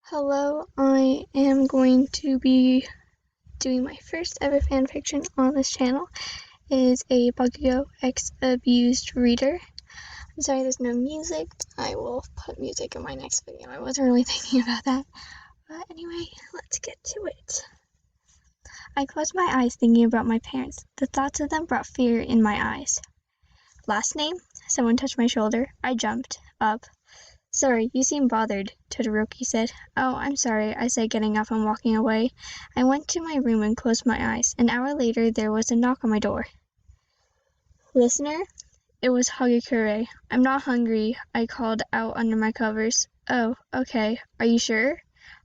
Hello, I am going to be doing my first ever fanfiction on this channel. It is a Bakugou X Abused Reader. I'm sorry there's no music. I will put music in my next video. I wasn't really thinking about that. But anyway, let's get to it. I closed my eyes thinking about my parents. The thoughts of them brought fear in my eyes. Last name? Someone touched my shoulder. I jumped up. Sorry, you seem bothered, Todoroki said. Oh, I'm sorry, I said, getting up and walking away. I went to my room and closed my eyes. An hour later, there was a knock on my door. Listener? It was Hagakure. I'm not hungry, I called out under my covers. Oh, okay. Are you sure?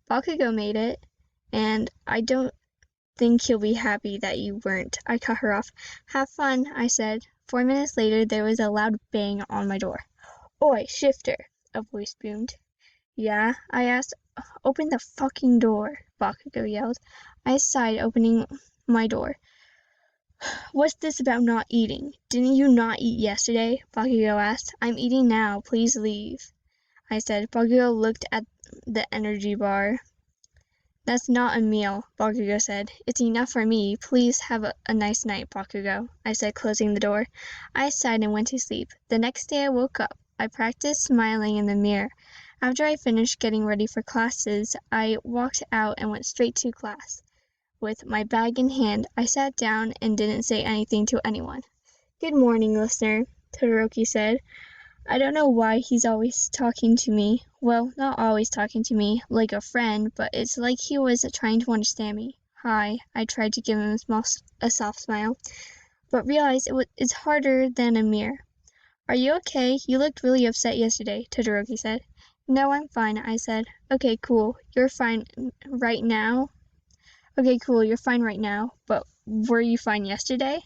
Bakugou made it, and I don't think he'll be happy that you weren't. I cut her off. Have fun, I said. 4 minutes later, there was a loud bang on my door. Oi, shifter, a voice boomed. Yeah? I asked. Open the fucking door, Bakugou yelled. I sighed, opening my door. What's this about not eating? Didn't you not eat yesterday? Bakugou asked. I'm eating now. Please leave, I said. Bakugou looked at the energy bar. That's not a meal, Bakugou said. It's enough for me. Please have a nice night, Bakugou, I said, closing the door. I sighed and went to sleep. The next day I woke up. I practiced smiling in the mirror. After I finished getting ready for classes, I walked out and went straight to class. With my bag in hand, I sat down and didn't say anything to anyone. Good morning, listener, Todoroki said. I don't know why he's always talking to me. Well, not always talking to me, like a friend, but it's like he was trying to understand me. Hi, I tried to give him a soft smile, but realized it's harder than a mirror. Are you okay? You looked really upset yesterday, Todoroki said. No, I'm fine, I said. Okay, cool. You're fine right now? Okay, cool. You're fine right now, but were you fine yesterday?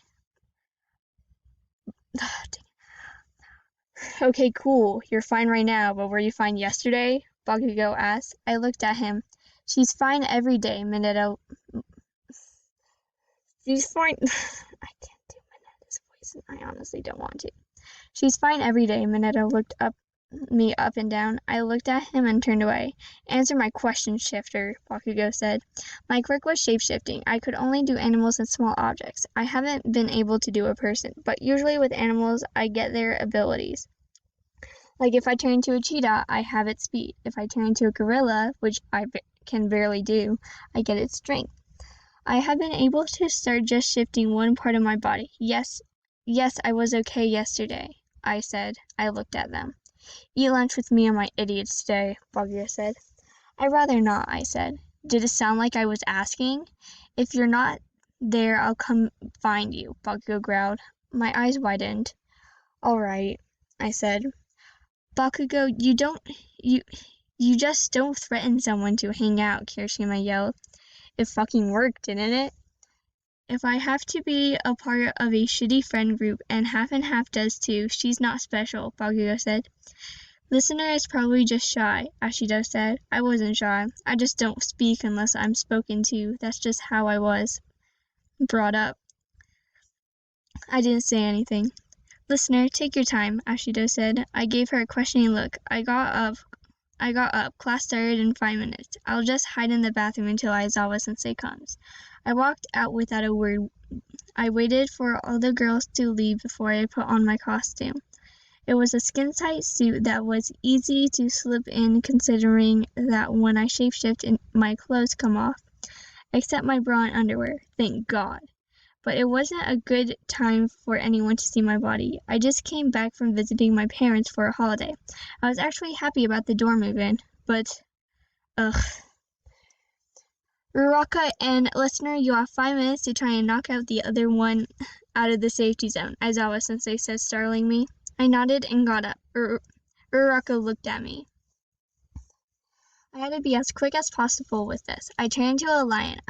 Okay, cool. You're fine right now, but were you fine yesterday? Bakugou asked. I looked at him. She's fine every day, Mineta. She's fine. I can't do Mineta's voice, and I honestly don't want to. She's fine every day, Mineta looked me up and down. I looked at him and turned away. Answer my question, shifter, Bakugou said. My quirk was shape-shifting. I could only do animals and small objects. I haven't been able to do a person, but usually with animals, I get their abilities. Like if I turn into a cheetah, I have its speed. If I turn into a gorilla, which I can barely do, I get its strength. I have been able to start just shifting one part of my body. Yes, I was okay yesterday, I said. I looked at them. Eat lunch with me and my idiots today, Bakugou said. I'd rather not, I said. Did it sound like I was asking? If you're not there, I'll come find you, Bakugou growled. My eyes widened. All right, I said. Bakugou, you just don't threaten someone to hang out, Kirishima yelled. It fucking worked, didn't it? If I have to be a part of a shitty friend group and half does too, she's not special, Bakugou said. Listener is probably just shy, Ashido said. I wasn't shy. I just don't speak unless I'm spoken to. That's just how I was brought up. I didn't say anything. Listener, take your time, Ashido said. I gave her a questioning look. I got up. Class started in 5 minutes. I'll just hide in the bathroom until Aizawa-sensei comes. I walked out without a word. I waited for all the girls to leave before I put on my costume. It was a skin-tight suit that was easy to slip in considering that when I shapeshift my clothes come off, except my bra and underwear. Thank God. But it wasn't a good time for anyone to see my body. I just came back from visiting my parents for a holiday. I was actually happy about the door move-in, but Uraraka and listener, you have 5 minutes to try and knock out the other one out of the safety zone, Aizawa-sensei said, startling me. I nodded and got up. Uraraka looked at me. I had to be as quick as possible with this. I turned into a lion.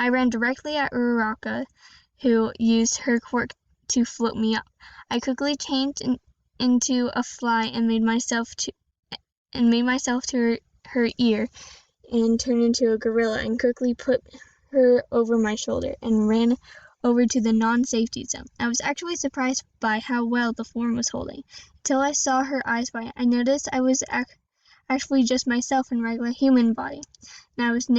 I ran directly at Uraraka, who used her quirk to float me up. I quickly changed into a fly and made myself to her ear and turned into a gorilla and quickly put her over my shoulder and ran over to the non-safety zone. I was actually surprised by how well the form was holding. Till I saw her eyes brighten, I noticed I was actually just myself in regular human body. And I was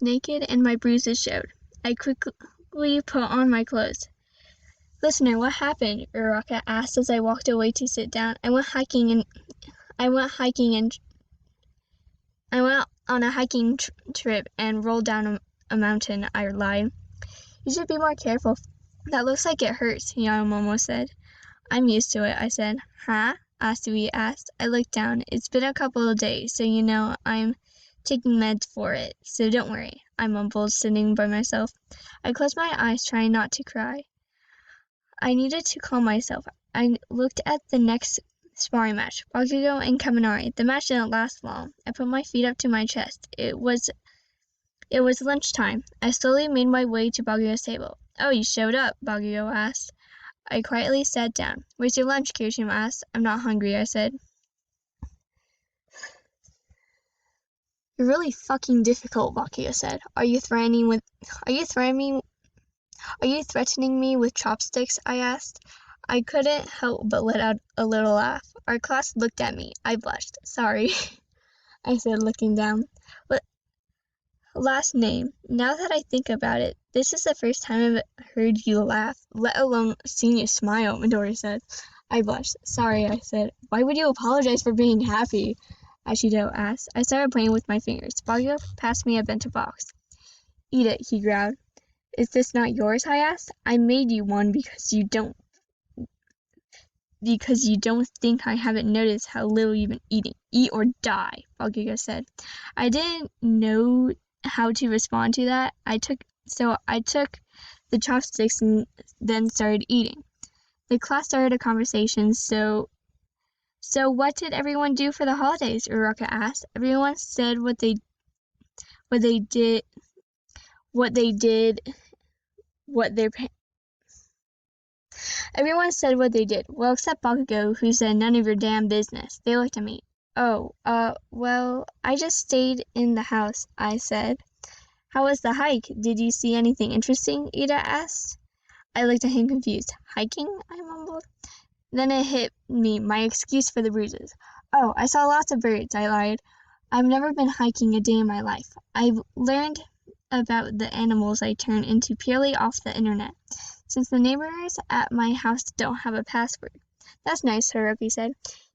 naked, and my bruises showed. I quickly put on my clothes. Listener, what happened? Uraka asked as I walked away to sit down. I went on a hiking trip and rolled down a mountain, I lied. You should be more careful. That looks like it hurts, Yamamomo said. I'm used to it, I said. Huh? Asui asked. I looked down. It's been a couple of days, so I'm taking meds for it, so don't worry, I mumbled, sitting by myself. I closed my eyes, trying not to cry. I needed to calm myself. I looked at the next sparring match, Bakugou and Kaminari. The match didn't last long. I put my feet up to my chest. It was lunchtime. I slowly made my way to Bakugou's table. Oh, you showed up, Bakugou asked. I quietly sat down. Where's your lunch? Kirishima asked. I'm not hungry, I said. You're really fucking difficult, Bakugou said. Are you threatening me with chopsticks? I asked. I couldn't help but let out a little laugh. Our class looked at me. I blushed. Sorry, I said, looking down. What last name? Now that I think about it, this is the first time I've heard you laugh, let alone seen you smile, Midori said. I blushed. Sorry, I said. Why would you apologize for being happy? Ashido asked. I started playing with my fingers. Bakugou passed me a bento box. Eat it, he growled. Is this not yours? I asked. I made you one because you don't think I haven't noticed how little you've been eating. Eat or die, Bakugou said. I didn't know how to respond to that. I took the chopsticks and then started eating. The class started a conversation, so what did everyone do for the holidays? Uraka asked. Everyone said what they did, Everyone said what they did, well, except Bakugou, who said none of your damn business. They looked at me. Oh, well, I just stayed in the house, I said. How was the hike? Did you see anything interesting? Ida asked. I looked at him confused. Hiking? I mumbled. Then it hit me, my excuse for the bruises. Oh, I saw lots of birds, I lied. I've never been hiking a day in my life. I've learned about the animals I turn into purely off the internet, since the neighbors at my house don't have a password. That's nice, Haruki said.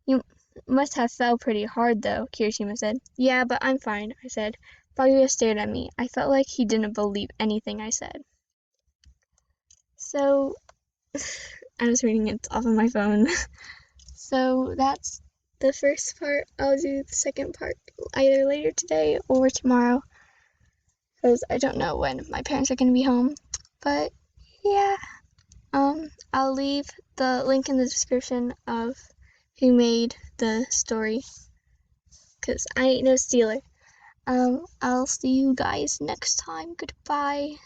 You must have fell pretty hard, though, Kirishima said. Yeah, but I'm fine, I said. Bakugou stared at me. I felt like he didn't believe anything I said. So, I was reading it off of my phone. So, that's the first part. I'll do the second part either later today or tomorrow, because I don't know when my parents are going to be home. But, yeah. I'll leave the link in the description of who made the story, because I ain't no stealer. I'll see you guys next time. Goodbye.